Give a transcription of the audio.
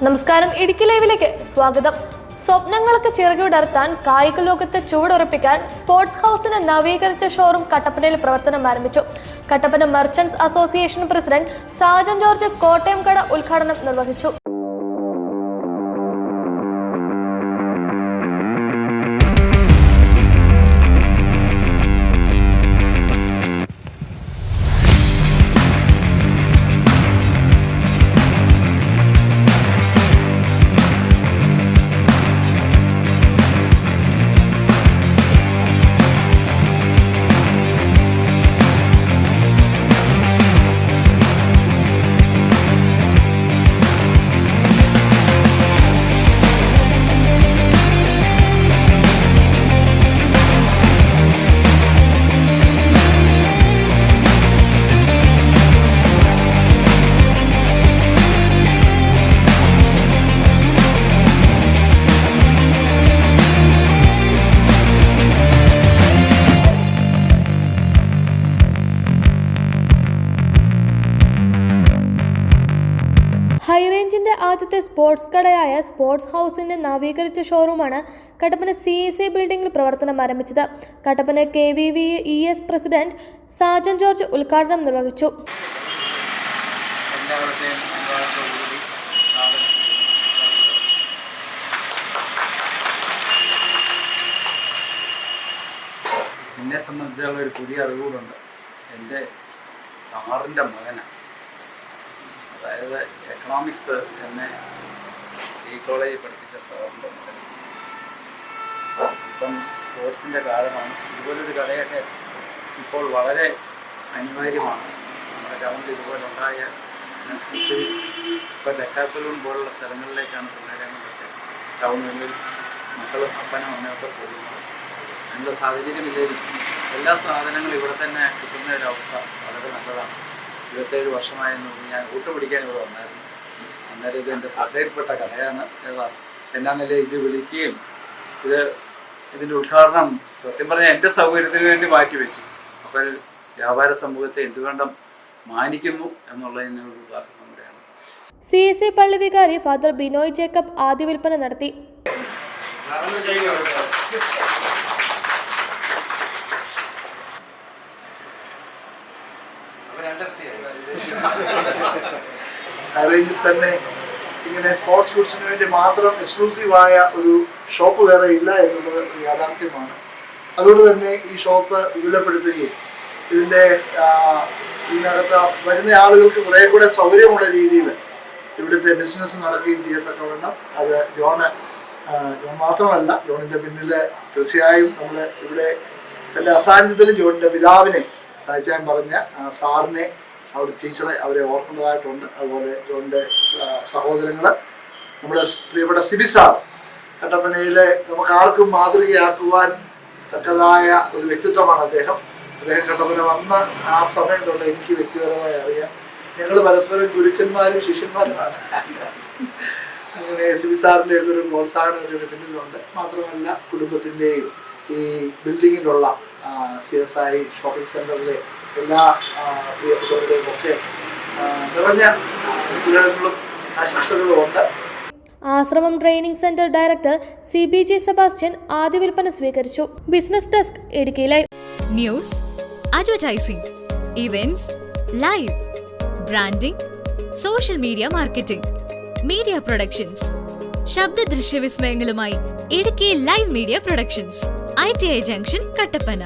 നമസ്കാരം, ഇടുക്കി ലൈവിലേക്ക് സ്വാഗതം. സ്വപ്നങ്ങൾക്ക് ചിറകുവിടർത്താൻ കായിക ലോകത്ത് ചുവടുറപ്പിക്കാൻ സ്പോർട്സ് ഹൗസിന് നവീകരിച്ച ഷോറൂം കട്ടപ്പനയിൽ പ്രവർത്തനം ആരംഭിച്ചു. Kattappana merchants association president Sajan George Kottayamkada ഉദ്ഘാടനം നിർവഹിച്ചു. ഹൈറേഞ്ചിന്റെ ആദ്യത്തെ സ്പോർട്സ് കടയായ സ്പോർട്സ് ഹൗസിന്റെ നവീകരിച്ച ഷോറൂമാണ് കട്ടപ്പന CSI ബിൽഡിംഗിൽ പ്രവർത്തനം ആരംഭിച്ചത്. Kattappana KVVES president Sajan George ഉദ്ഘാടനം നിർവഹിച്ചു. എന്നെ സംബന്ധിച്ചുള്ള ഒരു പുതിയ അറിവുകളുണ്ട്. എൻ്റെ സാറിൻ്റെ മകനാണ്, അതായത് എക്കണോമിക്സ് എന്നെ ഈ കോളേജിൽ പഠിപ്പിച്ച സാറിൻ്റെ മകൻ. ഇപ്പം സ്പോർട്സിൻ്റെ കാലമാണ്. ഇതുപോലൊരു കടയൊക്കെ ഇപ്പോൾ വളരെ അനിവാര്യമാണ്. നമ്മുടെ ടൗണിൽ ഇതുപോലെ ഉണ്ടായ ഒത്തിരി ഇപ്പോൾ ഡെക്കാത്തലൂൺ പോലുള്ള സ്ഥലങ്ങളിലേക്കാണ് പിള്ളേരെ കൊണ്ടൊക്കെ ടൗണുകളിൽ മക്കളും അപ്പനും അമ്മയൊക്കെ പോകുന്നത്. അതിനുള്ള സാഹചര്യമില്ലെങ്കിലും എല്ലാ സാധനങ്ങളും ഇവിടെ തന്നെ കിട്ടുന്ന ഒരവസ്ഥ വളരെ നല്ലതാണ്. 27 വർഷമായെന്ന് ഞാൻ ഊട്ടുപിടിക്കാൻ ഇവിടെ വന്നായിരുന്നു. അന്നേരം ഇത് എൻ്റെ ശ്രദ്ധയിൽപ്പെട്ട കഥയാണ്. എന്നാ നിലയിൽ ഇത് വിളിക്കുകയും ഇതിൻ്റെ ഉദ്ഘാടനം സത്യം പറഞ്ഞാൽ എൻ്റെ സൗകര്യത്തിന് വേണ്ടി മാറ്റിവെച്ചു. അപ്പോൾ വ്യാപാര സമൂഹത്തെ എന്തുകൊണ്ടും മാനിക്കുന്നു എന്നുള്ളതിനൊരു ഉദാഹരണം കൂടെയാണ്. CSI പള്ളി വികാരി ഫാദർ ബിനോയ് ജേക്കബ് ആദ്യ വിൽപ്പന നടത്തി. ഹൈറേഞ്ചിൽ തന്നെ ഇങ്ങനെ സ്പോർട്സ് ഗുഡ്സിന് വേണ്ടി മാത്രം എക്സ്ക്ലൂസീവായ ഒരു ഷോപ്പ് വേറെ ഇല്ല എന്നുള്ളത് യാഥാർത്ഥ്യമാണ്. അതുകൊണ്ട് തന്നെ ഈ ഷോപ്പ് വിപുലപ്പെടുത്തുകയും ഇതിനകത്ത് വരുന്ന ആളുകൾക്ക് കുറേ കൂടെ സൗകര്യമുള്ള രീതിയിൽ ഇവിടുത്തെ ബിസിനസ് നടക്കുകയും ചെയ്യത്തക്കവണ്ണം അത് ജോൺ മാത്രമല്ല, ജോണിൻ്റെ പിന്നിൽ തീർച്ചയായും നമ്മൾ ഇവിടെ തൻ്റെ അസാന്നിധ്യത്തിൽ ജോണിൻ്റെ പിതാവിനെ സാധിച്ചാൻ പറഞ്ഞ സാറിനെ, അവിടെ ടീച്ചറെ, അവരെ ഓർക്കേണ്ടതായിട്ടുണ്ട്. അതുപോലെ ജോണിൻ്റെ സഹോദരങ്ങൾ, നമ്മുടെ പ്രിയപ്പെട്ട സിബി സാർ, കട്ടപ്പനയിലെ നമുക്ക് ആർക്കും മാതൃകയാക്കുവാൻ തക്കതായ ഒരു വ്യക്തിത്വമാണ് അദ്ദേഹം. കട്ടപ്പന വന്ന ആ സമയം തൊട്ട് എനിക്ക് വ്യക്തിപരമായി അറിയാം. ഞങ്ങൾ പരസ്പരം ഗുരുക്കന്മാരും ശിഷ്യന്മാരുമാണ്. അങ്ങനെ സിബി സാറിൻ്റെ ഒക്കെ ഒരു പ്രോത്സാഹനം ഇതിന് പിന്നിലുണ്ട്. മാത്രമല്ല കുടുംബത്തിൻ്റെയും ഈ ബിൽഡിങ്ങിലുള്ള CSI ഷോപ്പിംഗ് സെൻ്ററിലെ എല്ലാ പ്രിയപ്പെട്ടവരുടെയും ഒക്കെ നിറഞ്ഞ അനുഗ്രഹങ്ങളും ആശംസകളും ഉണ്ട്. Ashram training centre director CBG Sebastian ആദ്യ വിൽപ്പന സ്വീകരിച്ചു. Business desk Idukki live. News, advertising, events, live, branding, social media marketing, media productions, ശബ്ദ ദൃശ്യ വിസ്മയങ്ങളുമായി Idukki live media productions, ITI junction, Kattappana.